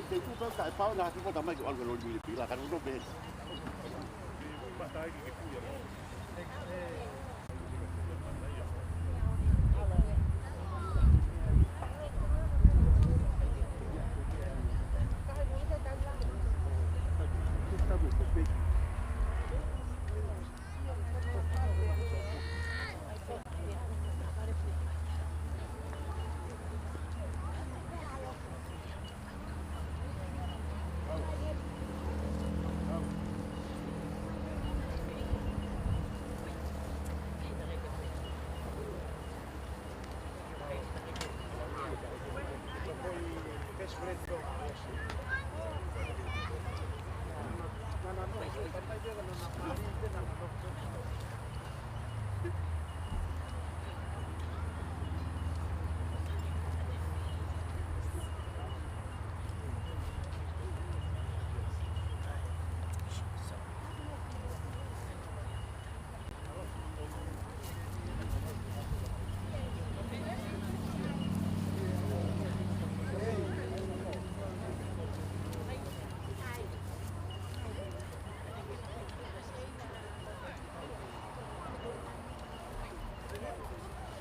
dei tu per dai paura che poi mai quando lo mi fila che non lo vedo. Ma dai che qui che freddo adesso. No, no, no, non ha